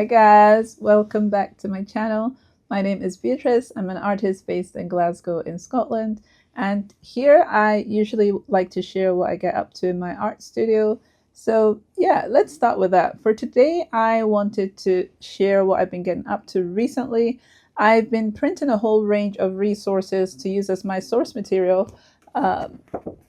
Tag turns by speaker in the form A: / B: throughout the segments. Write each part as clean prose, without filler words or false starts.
A: Hi guys, welcome back to my channel. My name is Beatrice. I'm an artist based in Glasgow in Scotland, and here I usually like to share what I get up to in my art studio. So yeah, let's start with that. For today I wanted to share what I've been getting up to recently. I've been printing a whole range of resources to use as my source material, um,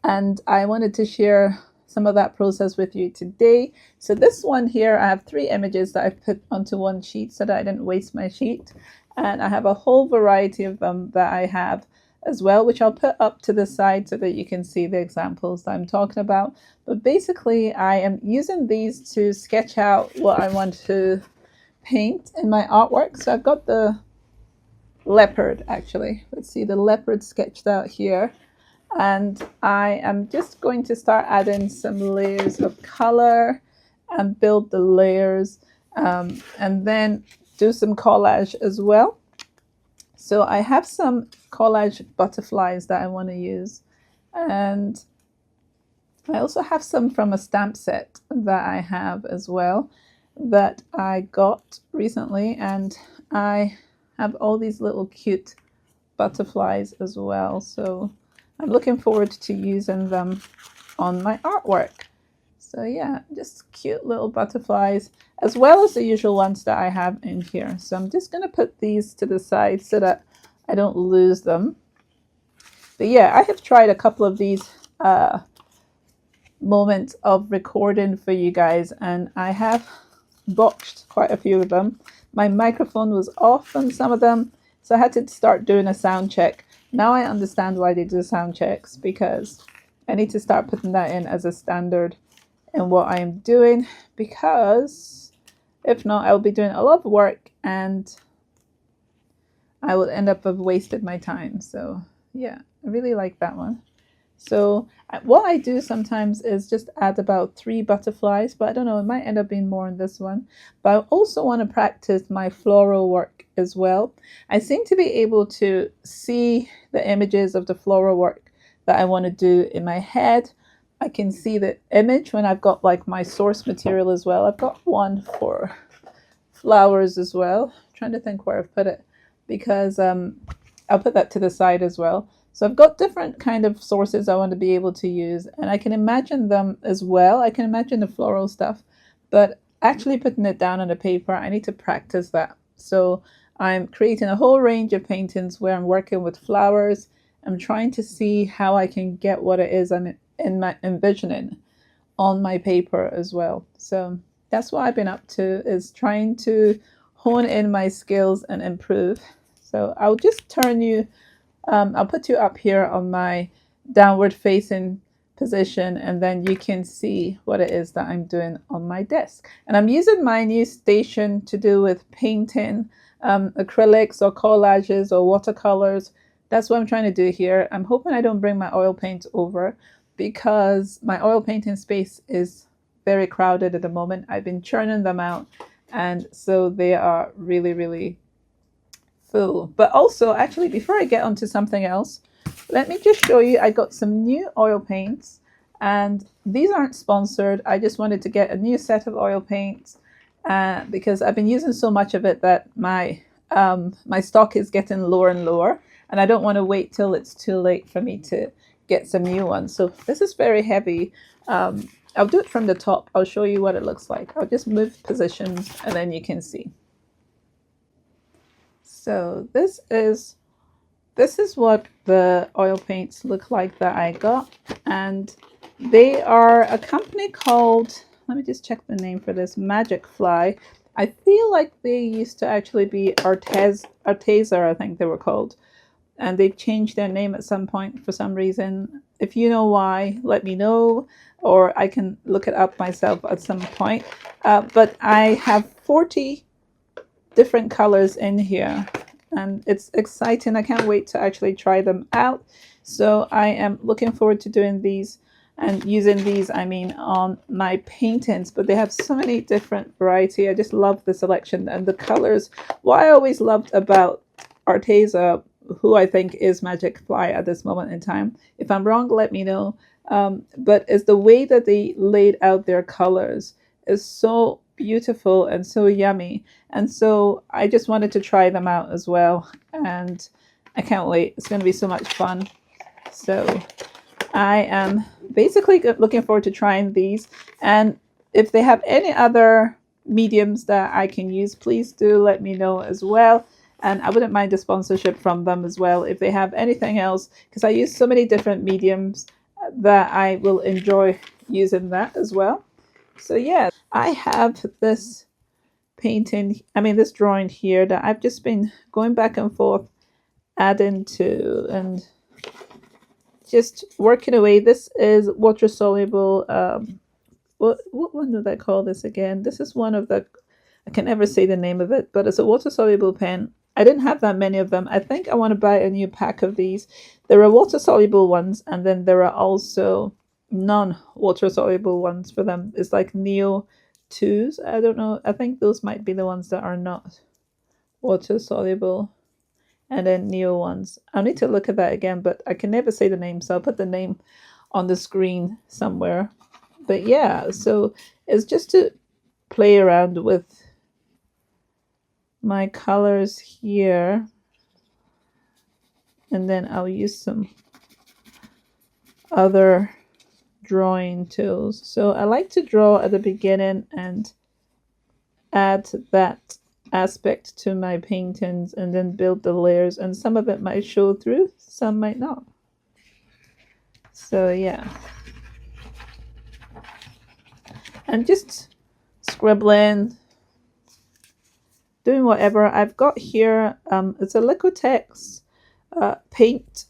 A: and I wanted to share some of that process with you today. So this one here, I have 3 images that I've put onto one sheet so that I didn't waste my sheet. And I have a whole variety of them that I have as well, which I'll put up to the side so that you can see the examples that I'm talking about. But basically, I am using these to sketch out what I want to paint in my artwork. So I've got the leopard, actually. Let's see, the leopard sketched out here. And I am just going to start adding some layers of color and build the layers, and then do some collage as well. So I have some collage butterflies that I want to use, and I also have some from a stamp set that I have as well that I got recently, and I have all these little cute butterflies as well. So I'm looking forward to using them on my artwork. So yeah, just cute little butterflies, as well as the usual ones that I have in here. So I'm just going to put these to the side so that I don't lose them. But yeah, I have tried a couple of these moments of recording for you guys, and I have botched quite a few of them. My microphone was off on some of them, so I had to start doing a sound check. Now I understand why they do sound checks, because I need to start putting that in as a standard in what I am doing, because if not, I'll be doing a lot of work and I will end up have wasted my time. So yeah, I really like that one. So what I do sometimes is just add about 3 butterflies, but I don't know, it might end up being more in this one. But I also want to practice my floral work as well. I seem to be able to see the images of the floral work that I want to do in my head. I can see the image when I've got like my source material as well. I've got one for flowers as well. I'm trying to think where I've put it, because I'll put that to the side as well. So I've got different kind of sources I want to be able to use, and I can imagine them as well. I can imagine the floral stuff, but actually putting it down on a paper, I need to practice that. So I'm creating a whole range of paintings where I'm working with flowers. I'm trying to see how I can get what it is I'm envisioning on my paper as well. So that's what I've been up to, is trying to hone in my skills and improve. So I'll just turn you I'll put you up here on my downward facing position, and then you can see what it is that I'm doing on my desk. And I'm using my new station to do with painting acrylics or collages or watercolors. That's what I'm trying to do here. I'm hoping I don't bring my oil paint over, because my oil painting space is very crowded at the moment. I've been churning them out, and so they are really full. But also, actually, before I get onto something else, let me just show you, I got some new oil paints, and these aren't sponsored. I just wanted to get a new set of oil paints because I've been using so much of it that my stock is getting lower and lower, and I don't want to wait till it's too late for me to get some new ones. So this is very heavy. I'll do it from the top. I'll show you what it looks like. I'll just move positions and then you can see. So this is what the oil paints look like that I got, and they are a company called, let me just check the name for this, Magic Fly. I feel like they used to actually be Arteza, I think they were called, and they've changed their name at some point for some reason. If you know why, let me know, or I can look it up myself at some point. But I have 40 different colors in here, and it's exciting. I can't wait to actually try them out. So I am looking forward to doing these and using these, I mean, on my paintings. But they have so many different variety. I just love the selection and the colors. What I always loved about Arteza, who I think is Magic Fly at this moment in time, if I'm wrong, let me know, but is the way that they laid out their colors is so beautiful and so yummy. And so I just wanted to try them out as well. And I can't wait. It's going to be so much fun. So I am basically looking forward to trying these. And if they have any other mediums that I can use, please do let me know as well. And I wouldn't mind a sponsorship from them as well if they have anything else, because I use so many different mediums that I will enjoy using that as well. So yeah, I have this this drawing here that I've just been going back and forth adding to and just working away. This is water soluble. What one did I call this again? This is one of the, I can never say the name of it, but it's a water soluble pen. I didn't have that many of them. I think I want to buy a new pack of these. There are water soluble ones, and then there are also non-water soluble ones for them. It's like Neo 2s. I don't know. I think those might be the ones that are not water soluble. And then Neo ones. I'll need to look at that again, but I can never say the name, so I'll put the name on the screen somewhere. But yeah, so it's just to play around with my colors here. And then I'll use some other drawing tools. So I like to draw at the beginning and add that aspect to my paintings and then build the layers, and some of it might show through, some might not. So yeah, and just scribbling, doing whatever. I've got here, it's a Liquitex paint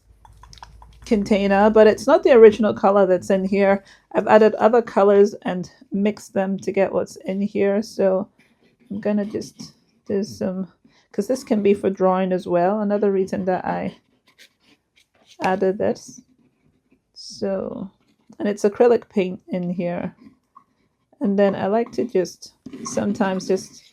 A: container, but it's not the original color that's in here. I've added other colors and mixed them to get what's in here. So I'm gonna just do some, because this can be for drawing as well. Another reason that I added this. So, and it's acrylic paint in here. And then I like to just sometimes just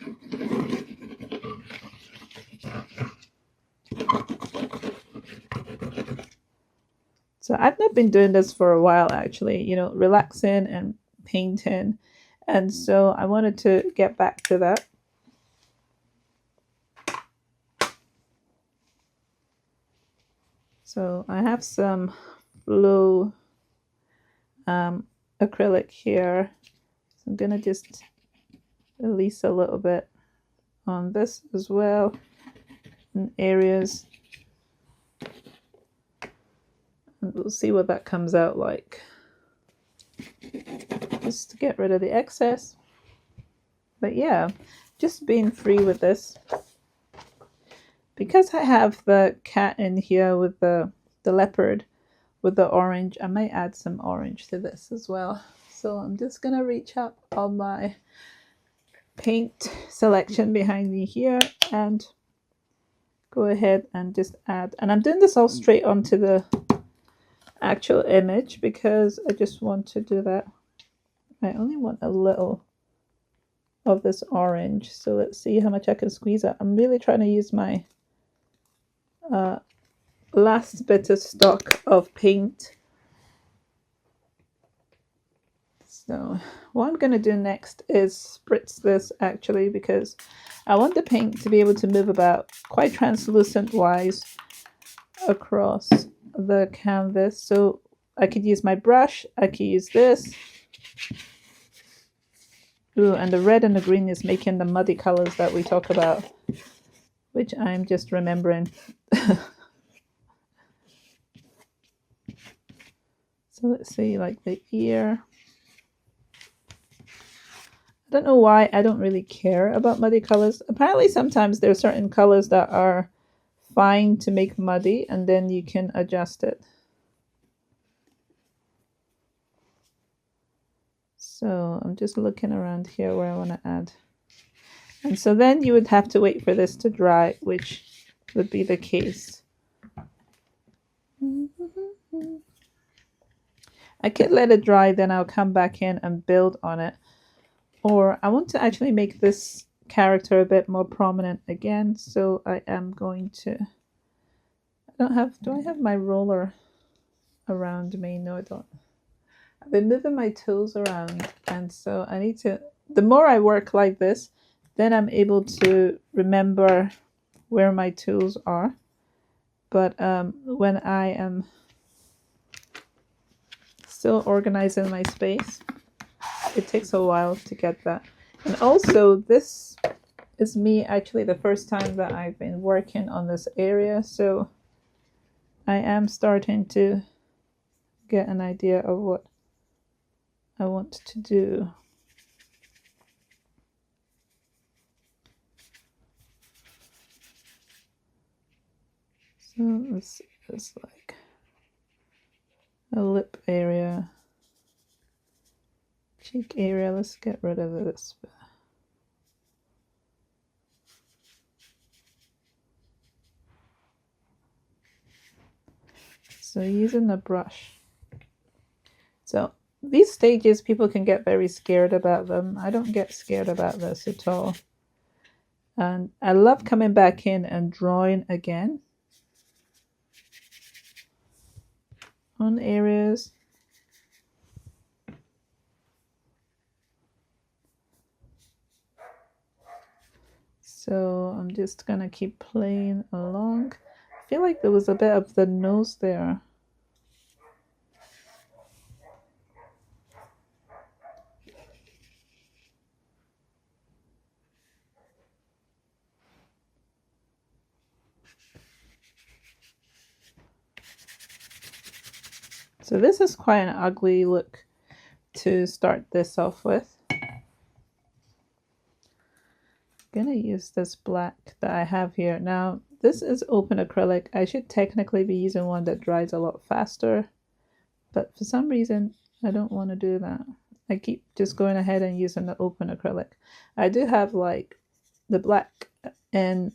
A: so I've not been doing this for a while actually, you know, relaxing and painting. And so I wanted to get back to that. So I have some Flow acrylic here. So I'm going to just release a little bit on this as well in areas. And we'll see what that comes out like. Just to get rid of the excess. But yeah, just being free with this. Because I have the cat in here with the leopard with the orange, I might add some orange to this as well. So I'm just going to reach up on my paint selection behind me here and go ahead and just add. And I'm doing this all straight onto the actual image because I just want to do that. I only want a little of this orange. So let's see how much I can squeeze out. I'm really trying to use my last bit of stock of paint. So what I'm going to do next is spritz this actually, because I want the paint to be able to move about quite translucent wise across the canvas. So I could use my brush, I could use this. Ooh, and the red and the green is making the muddy colors that we talk about, which I'm just remembering. So let's see, like the ear. I don't know why I don't really care about muddy colors. Apparently sometimes there are certain colors that are fine to make muddy and then you can adjust it. So I'm just looking around here where I want to add. And so then you would have to wait for this to dry, which would be the case. I could let it dry, then I'll come back in and build on it. Or I want to actually make this character a bit more prominent again. So I am going to, do I have my roller around me? No, I don't. I've been moving my tools around, and so I need to the more I work like this, then I'm able to remember where my tools are. But when I am still organizing my space, it takes a while to get that. And also, this is me actually the first time that I've been working on this area, so I am starting to get an idea of what I want to do. So this is like a lip area, cheek area. Let's get rid of this. So using the brush. So these stages, people can get very scared about them. I don't get scared about this at all. And I love coming back in and drawing again on areas. So I'm just gonna keep playing along. I feel like there was a bit of the nose there. So this is quite an ugly look to start this off with. I'm gonna use this black that I have here. Now, this is open acrylic. I should technically be using one that dries a lot faster, but for some reason, I don't want to do that. I keep just going ahead and using the open acrylic. I do have like the black and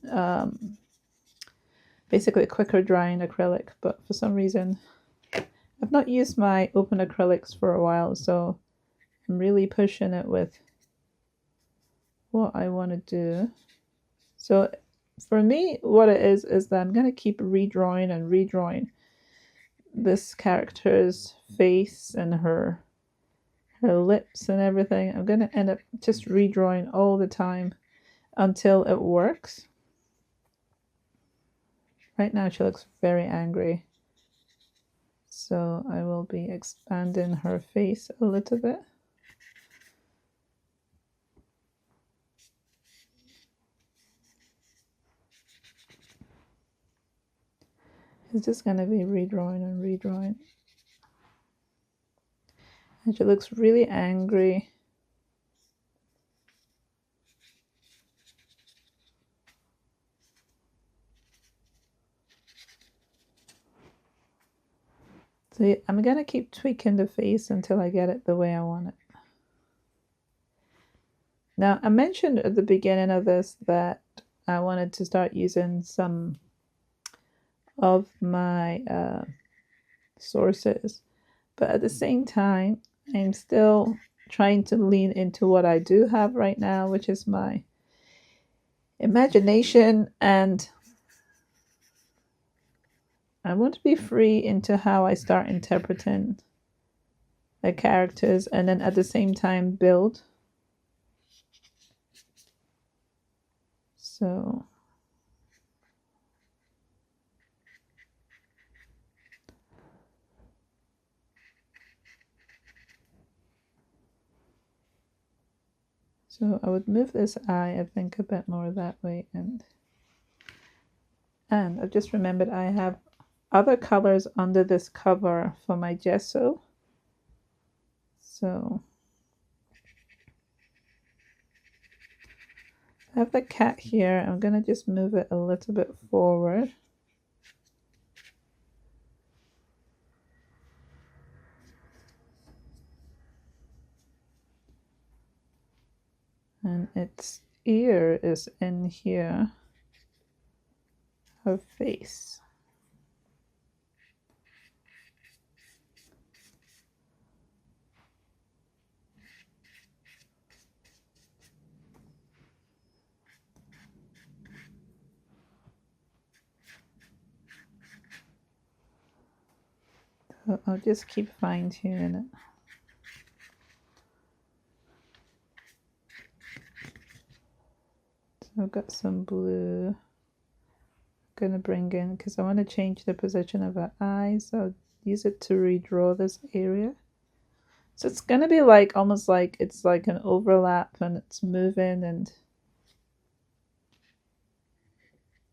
A: basically quicker drying acrylic, but for some reason, I've not used my open acrylics for a while, so I'm really pushing it with what I want to do. So for me, what it is that I'm going to keep redrawing and redrawing this character's face and her lips and everything. I'm going to end up just redrawing all the time until it works. Right now she looks very angry, so I will be expanding her face a little bit. It's just going to be redrawing and redrawing. And she looks really angry. So I'm going to keep tweaking the face until I get it the way I want it. Now, I mentioned at the beginning of this that I wanted to start using some of my sources, but at the same time, I'm still trying to lean into what I do have right now, which is my imagination, and I want to be free into how I start interpreting the characters, and then at the same time build. So I would move this eye, I think, a bit more that way, and I've just remembered I have other colors under this cover for my gesso. So I have the cat here. I'm gonna just move it a little bit forward. And its ear is in here. Her face. So I'll just keep fine-tuning it. I've got some blue I'm gonna bring in because I want to change the position of her eye, so I'll use it to redraw this area. So it's gonna be like almost like it's like an overlap and it's moving, and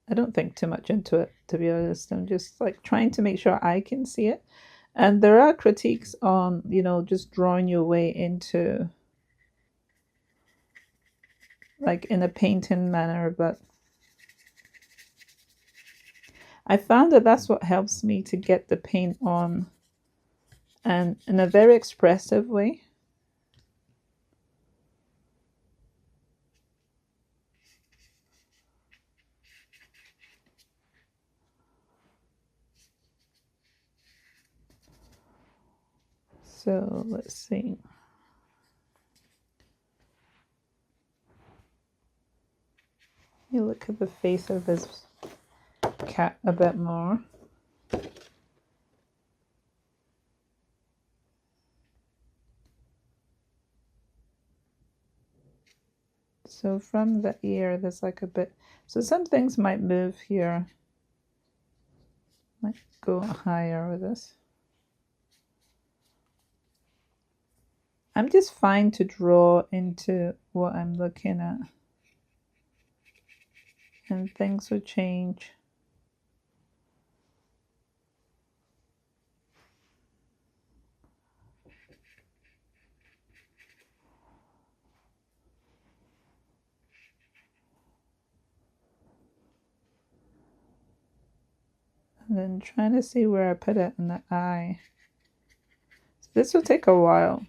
A: I don't think too much into it, to be honest. I'm just like trying to make sure I can see it. And there are critiques on, you know, just drawing your way into like in a painting manner, but I found that that's what helps me to get the paint on and in a very expressive way. So let's see. You look at the face of this cat a bit more. So from the ear, there's like a bit, so some things might move here. Might go higher with this. I'm just fine to draw into what I'm looking at. And things will change. And then trying to see where I put it in the eye. So this will take a while.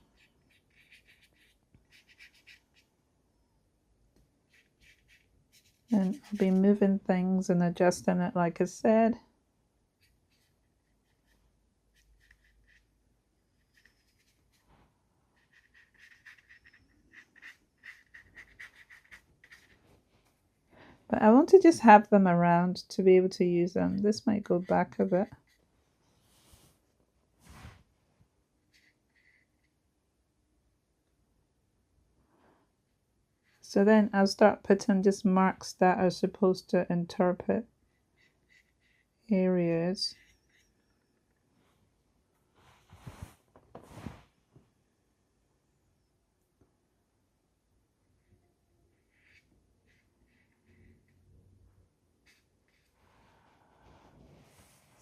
A: And I'll be moving things and adjusting it like I said. But I want to just have them around to be able to use them. This might go back a bit. So then I'll start putting just marks that are supposed to interpret areas.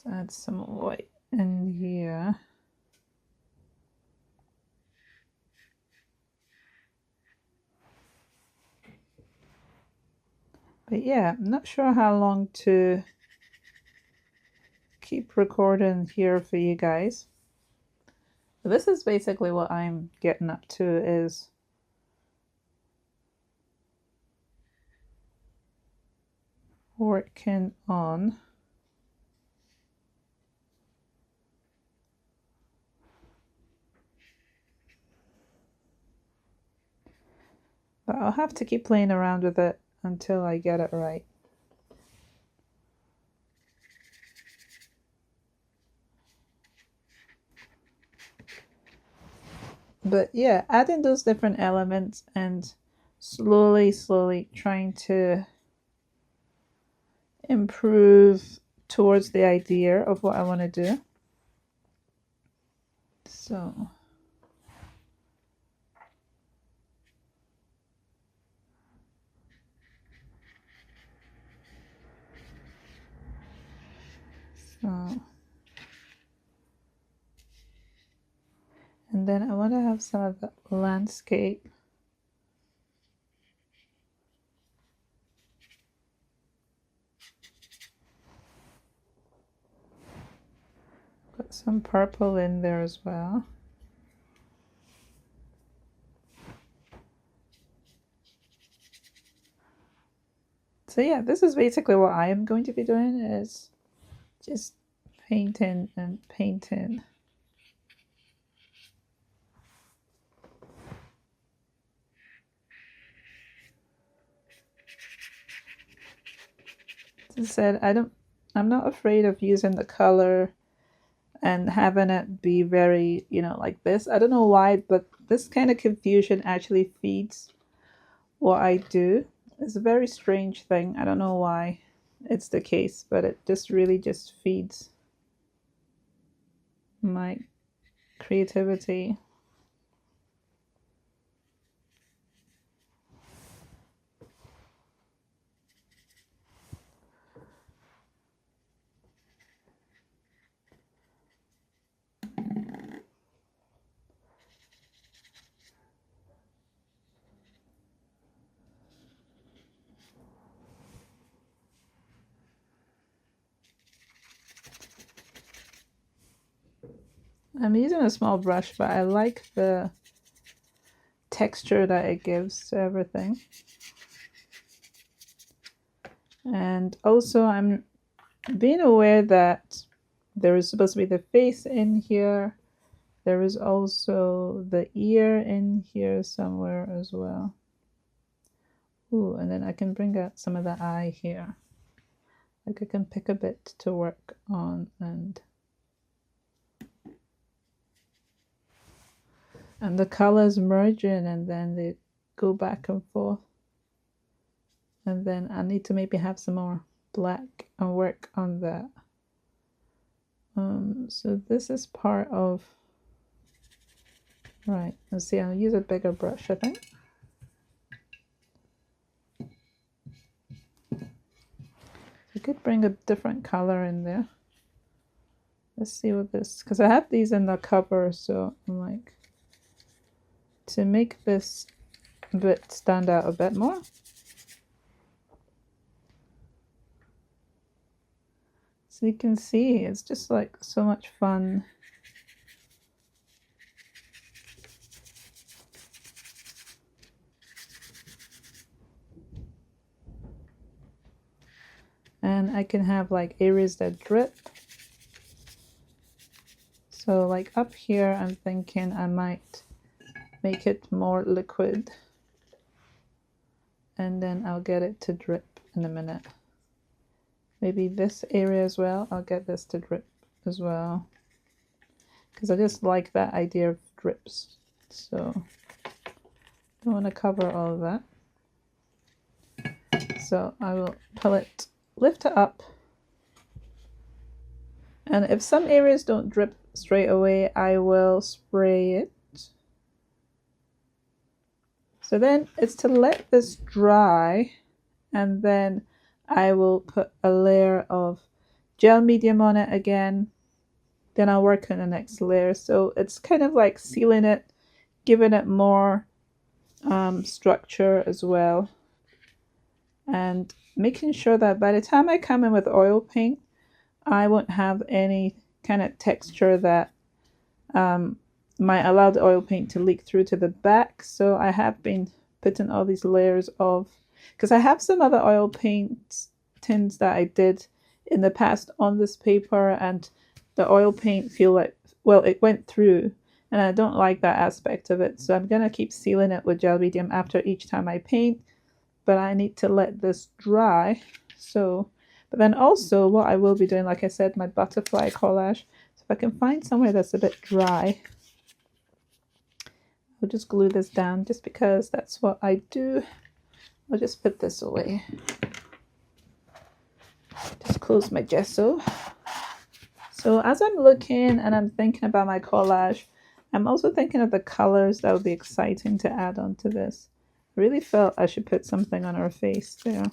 A: Let's add some white in here. But yeah, I'm not sure how long to keep recording here for you guys. But this is basically what I'm getting up to, is working on but I'll have to keep playing around with it until I get it right. But yeah, adding those different elements and slowly trying to improve towards the idea of what I want to do. So and then I want to have some of the landscape. Put some purple in there as well. So yeah, this is basically what I am going to be doing, is just painting and painting. As I said, I'm not afraid of using the color and having it be very, you know, like this. I don't know why, but this kind of confusion actually feeds what I do. It's a very strange thing. I don't know why it's the case, but it just really just feeds my creativity. I'm using a small brush, but I like the texture that it gives to everything. And also I'm being aware that there is supposed to be the face in here. There is also the ear in here somewhere as well. Ooh, and then I can bring out some of the eye here. Like I can pick a bit to work on, and the colors merge in and then they go back and forth. And then I need to maybe have some more black and work on that. So this is part of, right, let's see, I'll use a bigger brush, I think. I could bring a different color in there. Let's see what this, because I have these in the cover, so I'm like, to make this bit stand out a bit more. So you can see, it's just like so much fun. And I can have like areas that drip. So like up here, I'm thinking I might make it more liquid. And then I'll get it to drip in a minute. Maybe this area as well, I'll get this to drip as well. Because I just like that idea of drips. So don't want to cover all of that. So I will pull it, lift it up. And if some areas don't drip straight away, I will spray it. So then it's to let this dry, and then I will put a layer of gel medium on it again. Then I'll work on the next layer. So it's kind of like sealing it, giving it more structure as well. And making sure that by the time I come in with oil paint, I won't have any kind of texture that might allow the oil paint to leak through to the back. So I have been putting all these layers of, because I have some other oil paint tins that I did in the past on this paper, and the oil paint feel like, well, it went through, and I don't like that aspect of it. So I'm going to keep sealing it with gel medium after each time I paint, but I need to let this dry. So, but then also what I will be doing, like I said, my butterfly collage. So if I can find somewhere that's a bit dry, I'll just glue this down just because that's what I do. I'll just put this away. Just close my gesso. So as I'm looking and I'm thinking about my collage, I'm also thinking of the colors that would be exciting to add onto this. I really felt I should put something on her face there.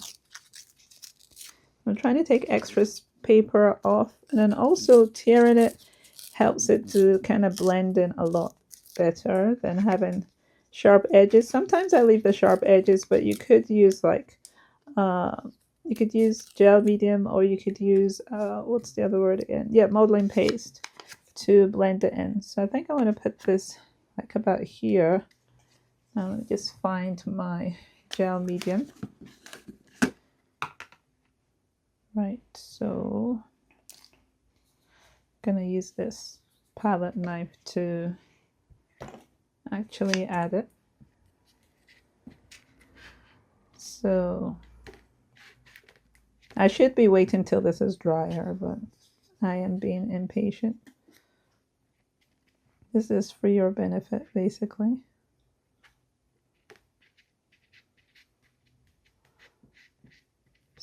A: I'm trying to take extra paper off, and then also tearing it helps it to kind of blend in a lot better than having sharp edges. Sometimes I leave the sharp edges, but you could use like you could use gel medium, or you could use what's the other word again? Yeah, modeling paste to blend it in. So I think I want to put this like about here. Now let me just find my gel medium. Right, so I'm gonna use this palette knife to actually add it. So I should be waiting till this is drier, but I am being impatient. This is for your benefit, basically.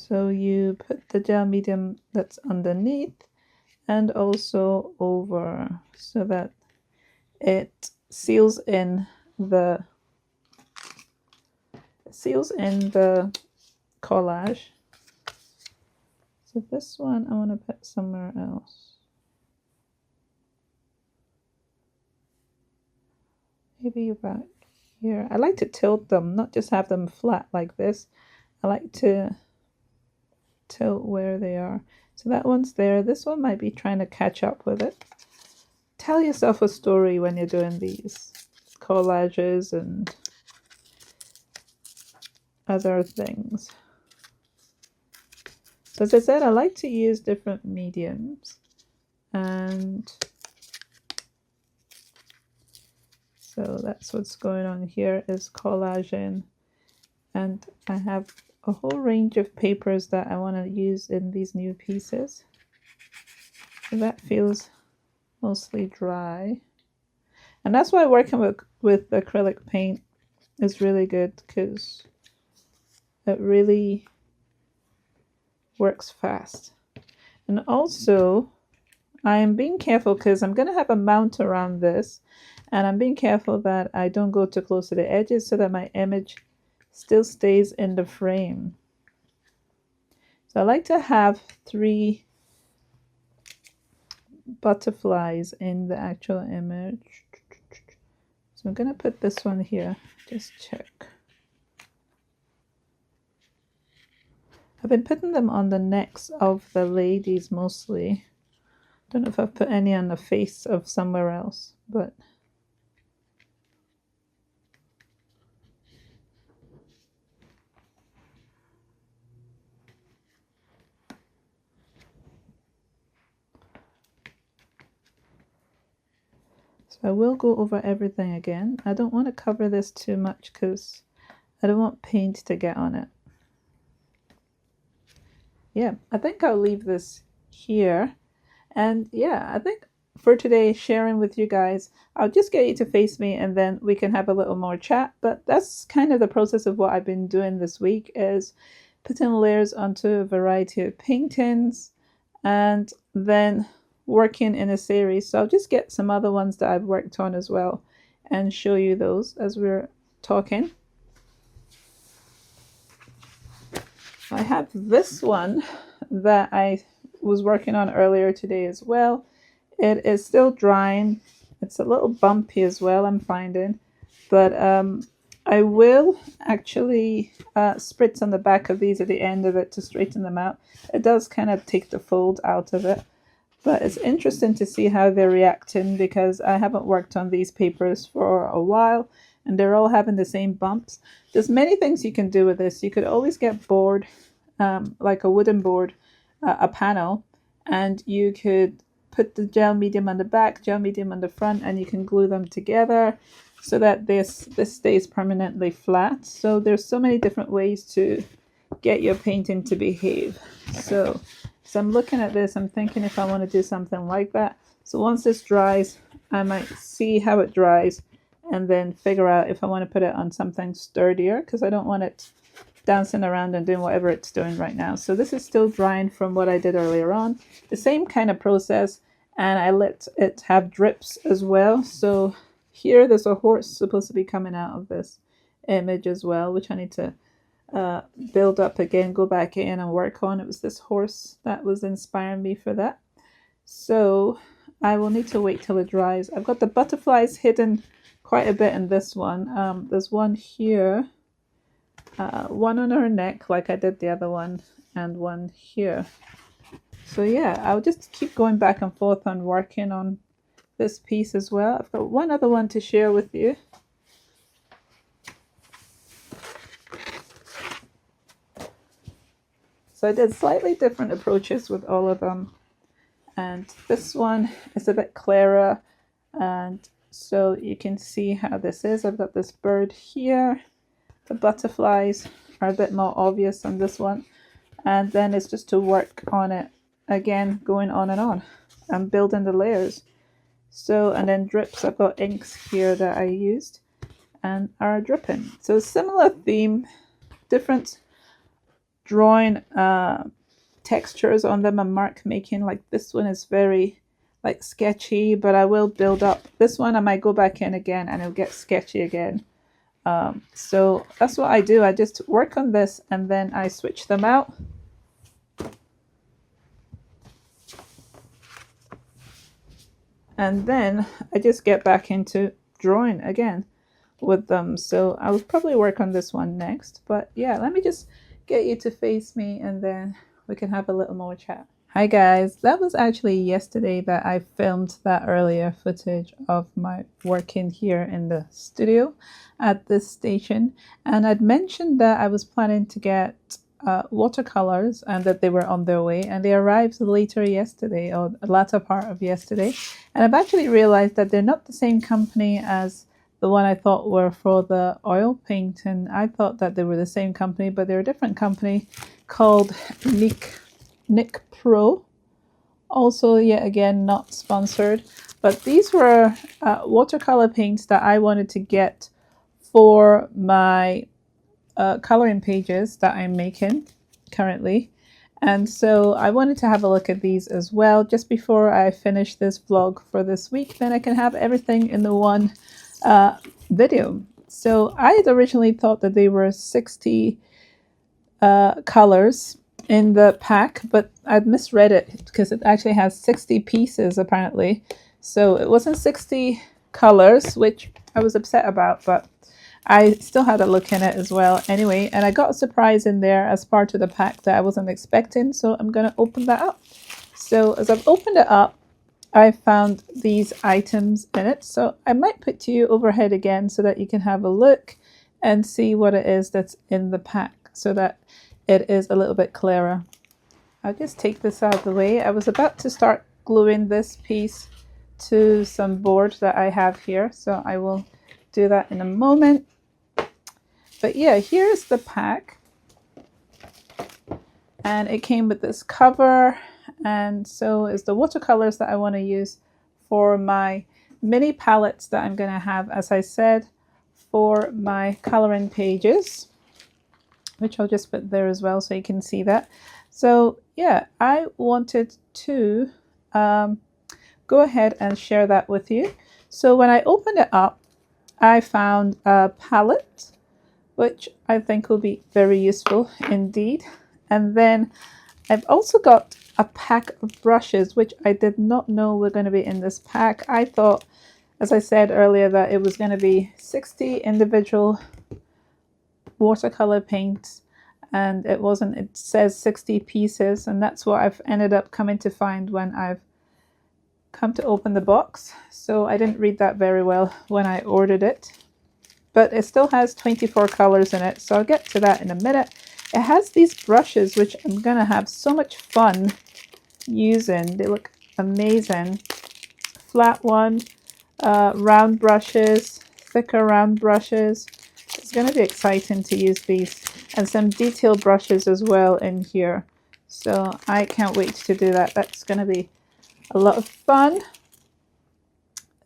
A: So you put the gel medium that's underneath and also over so that it seals in the collage. So this one I want to put somewhere else. Maybe about here. I like to tilt them, not just have them flat like this. I like to tilt where they are. So that one's there. This one might be trying to catch up with it. Tell yourself a story when you're doing these collages and other things. So as I said, I like to use different mediums, and so that's what's going on here is collaging, and I have a whole range of papers that I want to use in these new pieces. So that feels mostly dry, and that's why working with acrylic paint is really good, because it really works fast. And also I am being careful because I'm going to have a mount around this, and I'm being careful that I don't go too close to the edges so that my image still stays in the frame. So I like to have 3 butterflies in the actual image. So I'm going to put this one here, just check. I've been putting them on the necks of the ladies mostly. Don't know if I've put any on the face of somewhere else, but so I will go over everything again. I don't want to cover this too much because I don't want paint to get on it. Yeah, I think I'll leave this here. And yeah, I think for today, sharing with you guys, I'll just get you to face me and then we can have a little more chat. But that's kind of the process of what I've been doing this week, is putting layers onto a variety of paintings and then working in a series. So I'll just get some other ones that I've worked on as well and show you those as we're talking. I have this one that I was working on earlier today as well. It is still drying. It's a little bumpy as well, I'm finding, but I will actually spritz on the back of these at the end of it to straighten them out. It does kind of take the fold out of it, but it's interesting to see how they're reacting because I haven't worked on these papers for a while and they're all having the same bumps. There's many things you can do with this. You could always get board, like a wooden board, a panel, and you could put the gel medium on the back, gel medium on the front, and you can glue them together so that this stays permanently flat. So there's so many different ways to get your painting to behave. So I'm looking at this, I'm thinking if I want to do something like that. So once this dries, I might see how it dries and then figure out if I want to put it on something sturdier, because I don't want it dancing around and doing whatever it's doing right now. So this is still drying from what I did earlier on. The same kind of process, and I let it have drips as well. So here there's a horse supposed to be coming out of this image as well, which I need to build up again, go back in and work on. It was this horse that was inspiring me for that. So I will need to wait till it dries. I've got the butterflies hidden quite a bit in this one. There's one here, one on her neck like I did the other one, and one here. So yeah, I'll just keep going back and forth on working on this piece as well. I've got one other one to share with you. So I did slightly different approaches with all of them, and this one is a bit clearer, and so you can see how this is. I've got this bird here. The butterflies are a bit more obvious on this one, and then it's just to work on it again, going on and on and building the layers. So, and then drips, I've got inks here that I used and are dripping. So similar theme, different drawing textures on them and mark making. Like this one is very like sketchy, but I will build up. This one I might go back in again and it'll get sketchy again. So that's what I do. I just work on this and then I switch them out. And then I just get back into drawing again with them. So I'll probably work on this one next. But yeah, let me just get you to face me and then we can have a little more chat. Hi guys, that was actually yesterday that I filmed that earlier footage of my working here in the studio at this station. And I'd mentioned that I was planning to get watercolors and that they were on their way, and they arrived later yesterday, or the latter part of yesterday. And I've actually realized that they're not the same company as the one I thought were for the oil painting. I thought that they were the same company, but they're a different company called Nik Pro. Also, yet again, not sponsored, but these were watercolor paints that I wanted to get for my coloring pages that I'm making currently. And so I wanted to have a look at these as well just before I finish this vlog for this week. Then I can have everything in the one video. So I had originally thought that they were 60 colors in the pack, but I'd misread it because it actually has 60 pieces apparently. So it wasn't 60 colors, which I was upset about, but I still had a look in it as well anyway. And I got a surprise in there as part of the pack that I wasn't expecting, so I'm going to open that up. So as I've opened it up, I found these items in it. So I might put to you overhead again so that you can have a look and see what it is that's in the pack so that it is a little bit clearer. I'll just take this out of the way. I was about to start gluing this piece to some board that I have here, so I will do that in a moment. But yeah, here's the pack, and it came with this cover, and so is the watercolors that I want to use for my mini palettes that I'm going to have, as I said, for my coloring pages, which I'll just put there as well so you can see that. So yeah, I wanted to go ahead and share that with you. So when I opened it up, I found a palette, which I think will be very useful indeed. And then I've also got a pack of brushes, which I did not know were going to be in this pack. I thought, as I said earlier, that it was going to be 60 individual watercolor paints, and it wasn't. It says 60 pieces, and that's what I've ended up coming to find when I've come to open the box. So I didn't read that very well when I ordered it, but it still has 24 colors in it, so I'll get to that in a minute. It has these brushes, which I'm gonna have so much fun using. They look amazing. Flat one, round brushes, thicker round brushes. It's gonna be exciting to use these, and some detail brushes as well in here. So I can't wait to do that. That's gonna be a lot of fun.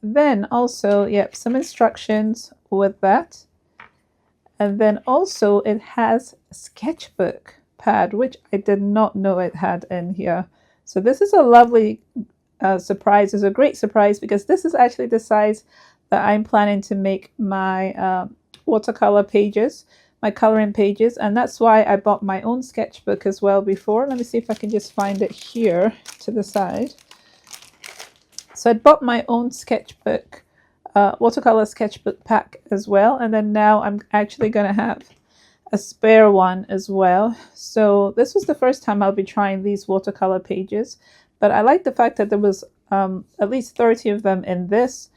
A: Then also, yep, some instructions with that. And then also it has a sketchbook pad, which I did not know it had in here. So this is a lovely surprise. It's a great surprise because this is actually the size that I'm planning to make my watercolor pages, my coloring pages. And that's why I bought my own sketchbook as well before. Let me see if I can just find it here to the side. So I bought my own sketchbook, watercolor sketchbook pack as well. And then now I'm actually going to have a spare one as well. So this was the first time I'll be trying these watercolor pages. But I like the fact that there was at least 30 of them in this.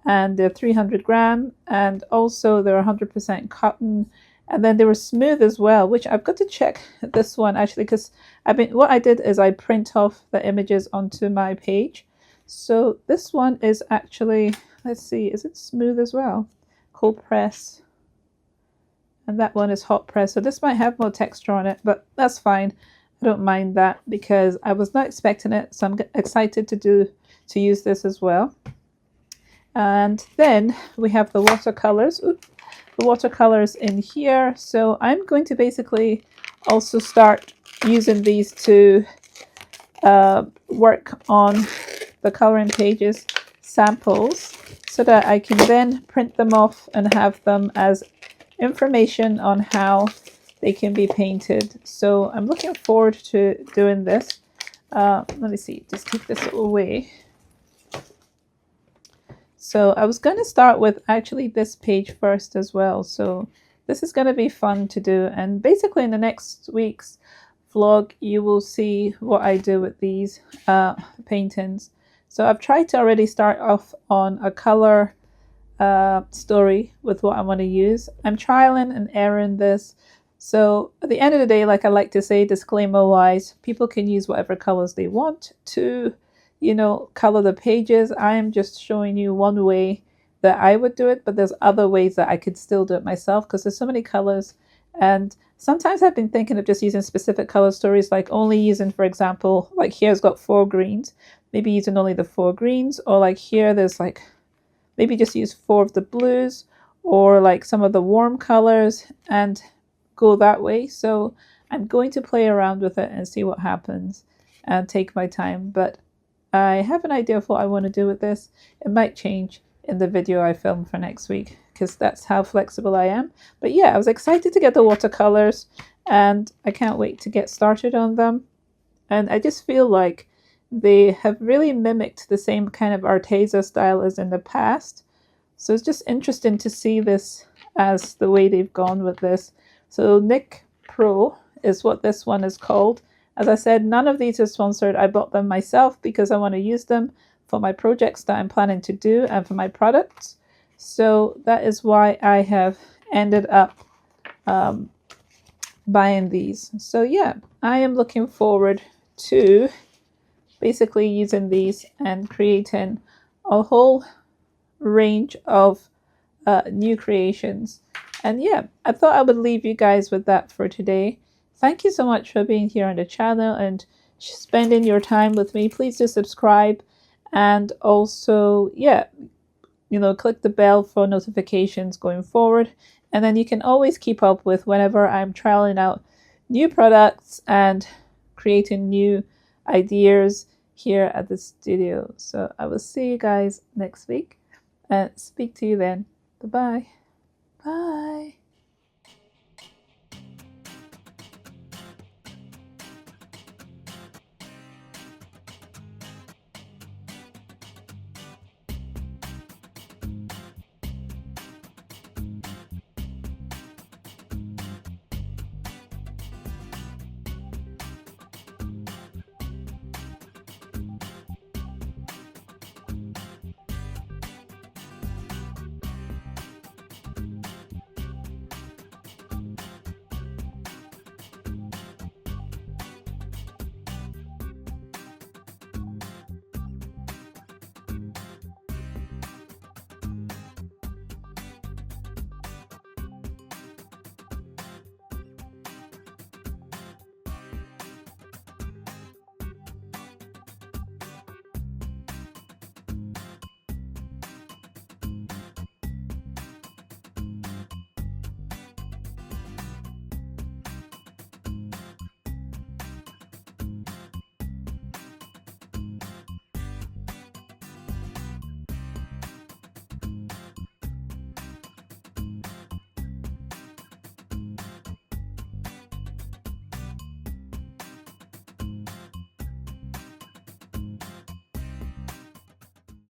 A: And they're 300 gram. And also they're 100% cotton. And then they were smooth as well, which I've got to check this one actually, because what I did is I print off the images onto my page. So this one is actually, let's see, is it smooth as well? Cold press. And that one is hot press. So this might have more texture on it, but that's fine. I don't mind that because I was not expecting it. So I'm excited to use this as well. And then we have the watercolors. The watercolors in here. So I'm going to basically also start using these to work on the coloring pages samples so that I can then print them off and have them as information on how they can be painted. So I'm looking forward to doing this. Let me see, just take this away. So I was going to start with actually this page first as well. So this is going to be fun to do. And basically in the next week's vlog, you will see what I do with these paintings. So I've tried to already start off on a color story with what I want to use. I'm trialing and erroring this. So at the end of the day, like I like to say, disclaimer wise, people can use whatever colors they want to, you know, color the pages. I am just showing you one way that I would do it, but there's other ways that I could still do it myself because there's so many colors. And sometimes I've been thinking of just using specific color stories, like only using, for example, like here's got 4 greens, maybe using only the 4 greens, or like here there's like, maybe just use 4 of the blues or like some of the warm colors and go that way. So I'm going to play around with it and see what happens and take my time. But I have an idea of what I want to do with this. It might change in the video I film for next week because that's how flexible I am. But yeah, I was excited to get the watercolors and I can't wait to get started on them. And I just feel like they have really mimicked the same kind of Arteza style as in the past. So it's just interesting to see this as the way they've gone with this. So Nik Pro is what this one is called. As I said, none of these are sponsored. I bought them myself because I want to use them for my projects that I'm planning to do and for my products. So that is why I have ended up buying these. So yeah, I am looking forward to basically using these and creating a whole range of new creations. And yeah, I thought I would leave you guys with that for today. Thank you so much for being here on the channel and spending your time with me. Please do subscribe and also, yeah, you know, click the bell for notifications going forward. And then you can always keep up with whenever I'm trialing out new products and creating new ideas here at the studio. So I will see you guys next week and speak to you then. Bye-bye. Bye.